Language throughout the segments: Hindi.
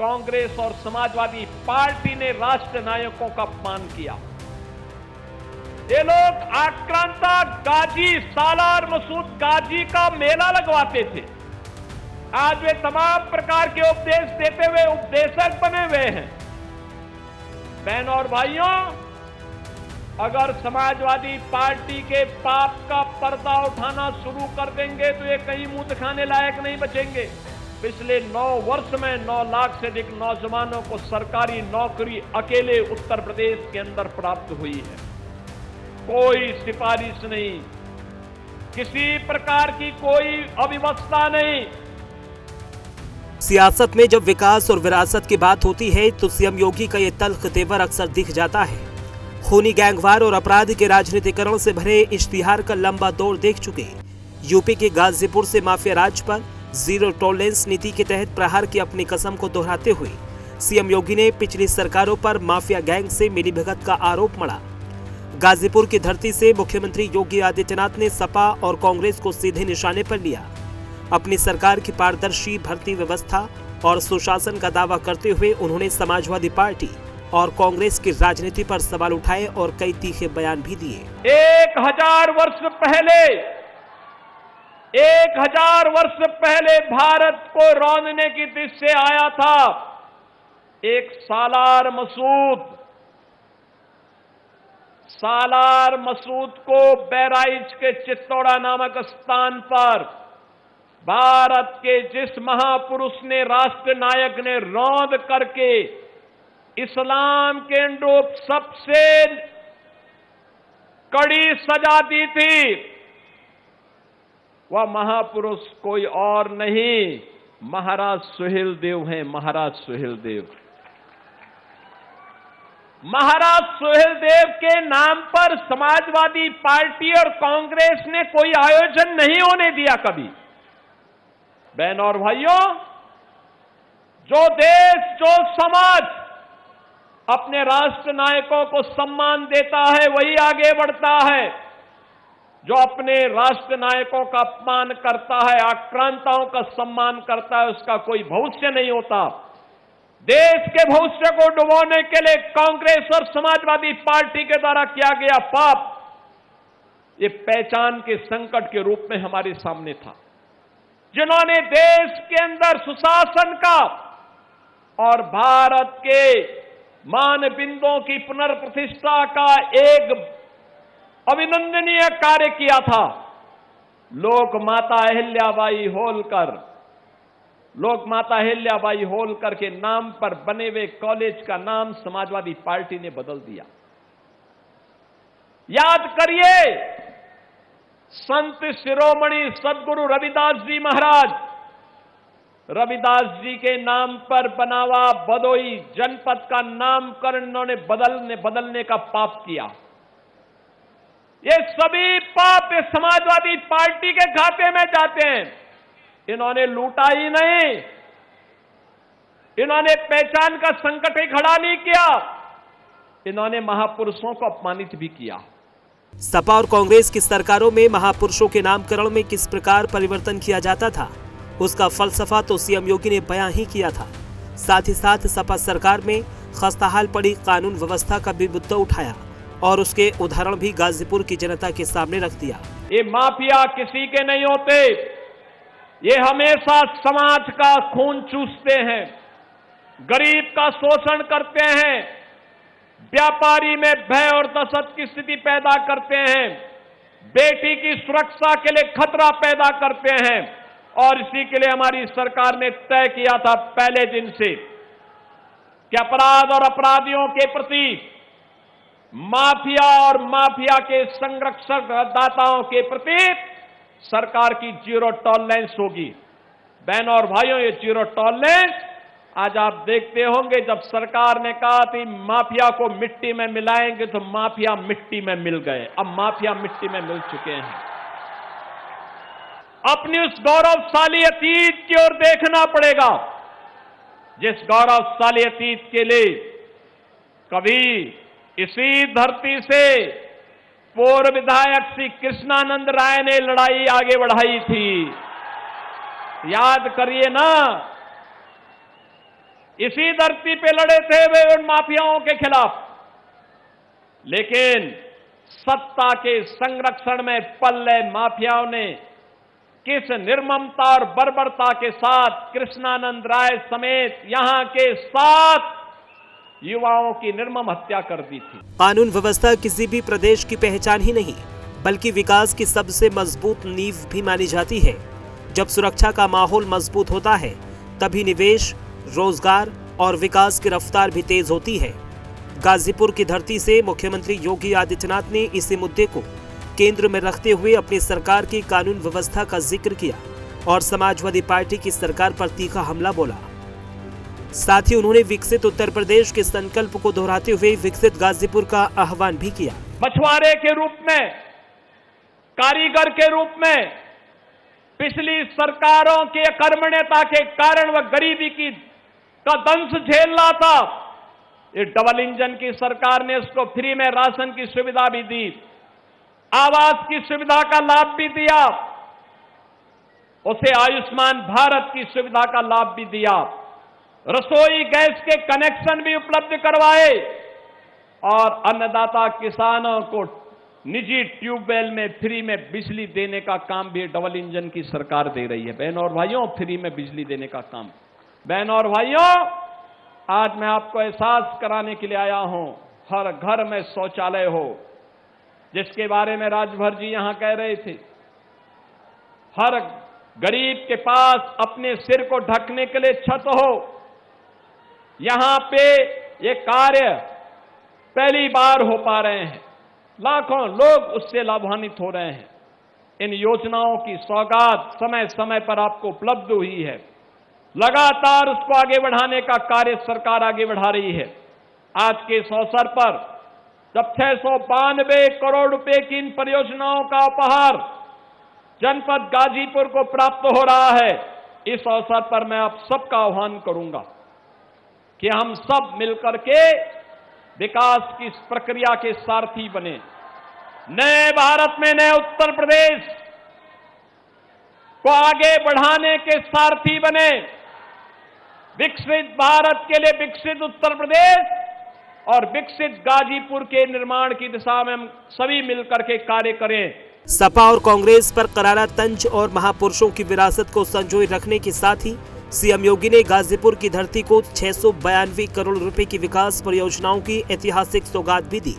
कांग्रेस और समाजवादी पार्टी ने राष्ट्र नायकों का अपमान किया। ये लोग आक्रांता गाजी, सालार मसूद गाजी का मेला लगवाते थे। आज वे तमाम प्रकार के उपदेश देते हुए उपदेशक बने हुए हैं। बहनों और भाइयों, अगर समाजवादी पार्टी के पाप का पर्दा उठाना शुरू कर देंगे तो ये कहीं मुंह दिखाने लायक नहीं बचेंगे। पिछले 9 वर्ष में 9 लाख से अधिक नौजवानों को सरकारी नौकरी अकेले उत्तर प्रदेश के अंदर प्राप्त हुई है। कोई सिफारिश नहीं, किसी प्रकार की कोई अव्यवस्था नहीं। सियासत में जब विकास और विरासत की बात होती है तो सीएम योगी का ये तल्ख तेवर अक्सर दिख जाता है। खूनी गैंगवार और अपराध के राजनीतिकरण से भरे इश्तिहार का लंबा दौर देख चुके यूपी के गाजीपुर से माफिया राज पर जीरो टॉलरेंस नीति के तहत प्रहार की अपनी कसम को दोहराते हुए सीएम योगी ने पिछली सरकारों पर माफिया गैंग से मिलीभगत का आरोप मढ़ा। गाजीपुर की धरती से मुख्यमंत्री योगी आदित्यनाथ ने सपा और कांग्रेस को सीधे निशाने पर लिया। अपनी सरकार की पारदर्शी भर्ती व्यवस्था और सुशासन का दावा करते हुए उन्होंने समाजवादी पार्टी और कांग्रेस की राजनीति पर सवाल उठाए और कई तीखे बयान भी दिए। 1000 वर्ष पहले भारत को रौंदने की दिशा से आया था एक सालार मसूद को बहराइच के चित्तौड़ा नामक स्थान पर भारत के जिस महापुरुष ने, राष्ट्र नायक ने रौंद करके इस्लाम के अनुरूप सबसे कड़ी सजा दी थी, वह महापुरुष कोई और नहीं, महाराज सुहेलदेव हैं। महाराज सुहेलदेव के नाम पर समाजवादी पार्टी और कांग्रेस ने कोई आयोजन नहीं होने दिया कभी। बहनों और भाइयों, जो देश, जो समाज अपने राष्ट्र नायकों को सम्मान देता है वही आगे बढ़ता है। जो अपने राष्ट्र नायकों का अपमान करता है, आक्रांताओं का सम्मान करता है, उसका कोई भविष्य नहीं होता। देश के भविष्य को डुबोने के लिए कांग्रेस और समाजवादी पार्टी के द्वारा किया गया पाप, ये पहचान के संकट के रूप में हमारे सामने था। जिन्होंने देश के अंदर सुशासन का और भारत के मानबिंदों की पुनर्प्रतिष्ठा का एक अभिनंदनीय कार्य किया था। लोक माता अहिल्याबाई होलकर के नाम पर बने हुए कॉलेज का नाम समाजवादी पार्टी ने बदल दिया। याद करिए, संत शिरोमणि सदगुरु रविदास जी महाराज, रविदास जी के नाम पर बना हुआ भदोई जनपद का नामकरण इन्होंने बदलने का पाप किया। ये सभी पाप समाजवादी पार्टी के खाते में जाते हैं। इन्होंने लूटा ही नहीं, इन्होंने पहचान का संकट ही खड़ा नहीं किया, इन्होंने महापुरुषों को अपमानित भी किया। सपा और कांग्रेस की सरकारों में महापुरुषों के नामकरण में किस प्रकार परिवर्तन किया जाता था, उसका फलसफा तो सीएम योगी ने बयां ही किया था। साथ ही साथ सपा सरकार में खस्ताहाल पड़ी कानून व्यवस्था का भी मुद्दा उठाया और उसके उदाहरण भी गाजीपुर की जनता के सामने रख दिया। ये माफिया किसी के नहीं होते, ये हमेशा समाज का खून चूसते हैं, गरीब का शोषण करते हैं, व्यापारी में भय और दहशत की स्थिति पैदा करते हैं, बेटी की सुरक्षा के लिए खतरा पैदा करते हैं। और इसी के लिए हमारी सरकार ने तय किया था पहले दिन से कि अपराध और अपराधियों के प्रति, माफिया और माफिया के संरक्षक दाताओं के प्रति सरकार की जीरो टॉलरेंस होगी। बहनों और भाइयों, ये जीरो टॉलरेंस आज आप देखते होंगे, जब सरकार ने कहा थी माफिया को मिट्टी में मिलाएंगे तो माफिया मिट्टी में मिल गए। अब माफिया मिट्टी में मिल चुके हैं। अपनी उस गौरवशाली अतीत की ओर देखना पड़ेगा, जिस गौरवशाली अतीत के लिए कभी इसी धरती से पूर्व विधायक श्री कृष्णानंद राय ने लड़ाई आगे बढ़ाई थी। याद करिए ना, इसी धरती पे लड़े थे वे उन माफियाओं के खिलाफ, लेकिन सत्ता के संरक्षण में पल्ले माफियाओं ने किस निर्ममता और बर्बरता के साथ कृष्णानंद राय समेत यहां के 7 युवाओं की निर्मम हत्या कर दी थी। कानून व्यवस्था किसी भी प्रदेश की पहचान ही नहीं, बल्कि विकास की सबसे मजबूत नींव भी मानी जाती है। जब सुरक्षा का माहौल मजबूत होता है, तभी निवेश, रोजगार और विकास की रफ्तार भी तेज होती है। गाजीपुर की धरती से मुख्यमंत्री योगी आदित्यनाथ ने इसी मुद्दे को केंद्र में रखते हुए अपनी सरकार की कानून व्यवस्था का जिक्र किया और समाजवादी पार्टी की सरकार पर तीखा हमला बोला। साथ ही उन्होंने विकसित उत्तर प्रदेश के संकल्प को दोहराते हुए विकसित गाजीपुर का आह्वान भी किया। मछुआरे के रूप में, कारीगर के रूप में पिछली सरकारों की अकर्मण्यता के कारण वह गरीबी का दंश झेल रहा था। ये डबल इंजन की सरकार ने उसको फ्री में राशन की सुविधा भी दी, आवास की सुविधा का लाभ भी दिया, उसे आयुष्मान भारत की सुविधा का लाभ भी दिया, रसोई गैस के कनेक्शन भी उपलब्ध करवाए और अन्नदाता किसानों को निजी ट्यूबवेल में फ्री में बिजली देने का काम भी डबल इंजन की सरकार दे रही है। बहनों और भाइयों, फ्री में बिजली देने का काम। बहनों और भाइयों, आज मैं आपको एहसास कराने के लिए आया हूं, हर घर में शौचालय हो, जिसके बारे में राजभर जी यहां कह रहे थे। हर गरीब के पास अपने सिर को ढकने के लिए छत हो। यहां पे ये कार्य पहली बार हो पा रहे हैं, लाखों लोग उससे लाभान्वित हो रहे हैं। इन योजनाओं की सौगात समय समय पर आपको उपलब्ध हुई है। लगातार उसको आगे बढ़ाने का कार्य सरकार आगे बढ़ा रही है। आज के इस अवसर पर जब 692 करोड़ रुपए की इन परियोजनाओं का उपहार जनपद गाजीपुर को प्राप्त हो रहा है, इस अवसर पर मैं आप सबका आह्वान करूंगा कि हम सब मिलकर के विकास की इस प्रक्रिया के सारथी बने। नए भारत में नए उत्तर प्रदेश को आगे बढ़ाने के सारथी बने। विकसित भारत के लिए विकसित उत्तर प्रदेश और विकसित गाजीपुर के निर्माण की दिशा में हम सभी मिलकर के कार्य करें। सपा और कांग्रेस पर करारा तंज और महापुरुषों की विरासत को संजोए रखने के साथ ही सीएम योगी ने गाजीपुर की धरती को 692 करोड़ रुपए की विकास परियोजनाओं की ऐतिहासिक सौगात भी दी,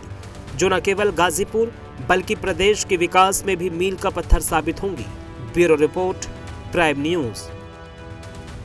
जो न केवल गाजीपुर बल्कि प्रदेश के विकास में भी मील का पत्थर साबित होंगी। Bureau report, prime news.